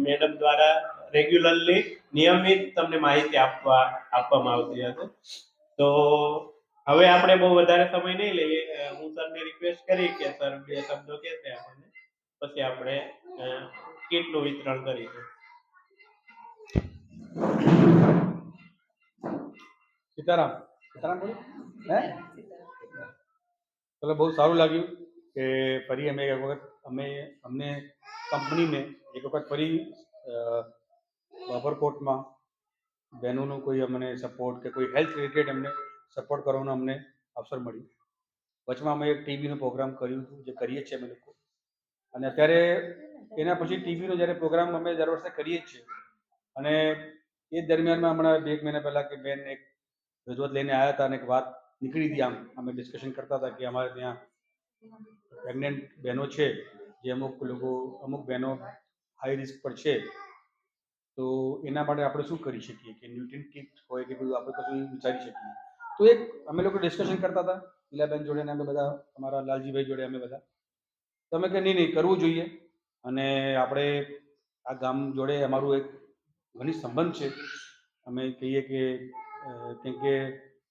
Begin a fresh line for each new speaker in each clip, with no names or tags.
Madam દ્વારા regularly નિયમિત તમને માહિતી આપવામાં આવતી હશે. તો હવે આપણે બહુ વધારે સમય નહીં લઈએ. હું સરને રિક્વેસ્ટ કરી કે સર 2 શબ્દો કહેશે આપણને, પછી આપણે કીટનું વિતરણ કરીશું.
સીતારામ બોલો હે ચલો, બહુ સારું લાગ્યું કે ફરી અમે એક વખત અમને કંપનીને એક વખત ફરી બાબરકોટમાં બહેનોનું કોઈ અમને સપોર્ટ કે કોઈ હેલ્થ રિલેટેડ એમને સપોર્ટ કરવાનો અમને અવસર મળ્યો. વચમાં અમે એક ટીવીનો પ્રોગ્રામ કર્યું હતું, જે કરીએ છીએ અમે લોકો, અને અત્યારે એના પછી ટીવીનો જ્યારે પ્રોગ્રામ અમે દર વર્ષે કરીએ જ છીએ. અને એ દરમિયાનમાં હમણાં 2 મહિના પહેલાં કે બેન એક રજૂઆત લઈને આવ્યા હતા અને એક વાત નીકળી હતી. આમ અમે ડિસ્કશન કરતા હતા કે અમારે ત્યાં પ્રેગ્નન્ટ બહેનો છે, જે અમુક બહેનો હાઈ રિસ્ક પર છે, તો એના માટે આપણે શું કરી શકીએ, કે ન્યુટ્રિન્ટ કિટ હોય કે બધું આપણે કશું વિચારી શકીએ. તો એક અમે લોકો ડિસ્કશન કરતા હતા લીલાબેન જોડે ને અમે બધા, અમારા લાલજીભાઈ જોડે અમે બધા. તો અમે કે નહીં કરવું જોઈએ, અને આપણે આ ગામ જોડે અમારું એક ઘનિષ્ઠ સંબંધ છે. અમે કહીએ કે કેમ કે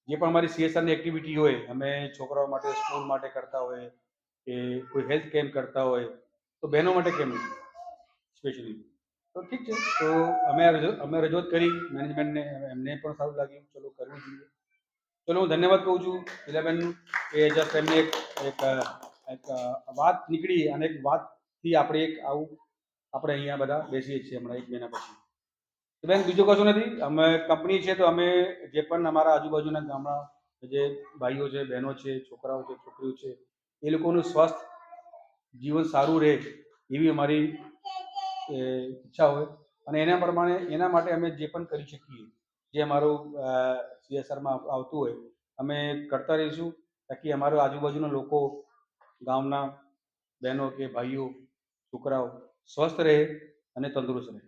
જે પણ અમારી CSRની એક્ટિવિટી હોય, અમે છોકરાઓ માટે સ્કૂલ માટે કરતા હોય કે કોઈ હેલ્થ કેમ્પ કરતા હોય, તો બહેનો માટે કેમ નહીં સ્પેશિયલી. તો ઠીક છે, તો અમે રજૂઆત કરી મેનેજમેન્ટને, એમને પણ સારું લાગ્યું, ચલો કરવું જોઈએ. ચલો, હું ધન્યવાદ કહું છું લીલાબેનનું કે જસ્ટ એમને એક વાત નીકળી, અને એક વાતથી આપણે આપણે અહીંયા બધા બેસીએ છીએ હમણાં 1 મહિના પછી. તો બેન, બીજું કશું નથી. અમે કંપની છે, તો અમે જે પણ અમારા આજુબાજુના ગામડા જે ભાઈઓ છે, બહેનો છે, છોકરાઓ છે, છોકરીઓ છે, એ લોકોનું સ્વાસ્થ્ય જીવન સારું રહે એવી અમારી ઈચ્છા હોય, અને એના માટે અમે જે પણ કરી શકીએ, જે અમારું CSRમાં આવતું હોય, અમે કરતા રહીશું, તાકી અમારા આજુબાજુના લોકો, ગામના બહેનો કે ભાઈઓ, છોકરાઓ સ્વસ્થ રહે અને તંદુરસ્ત રહે.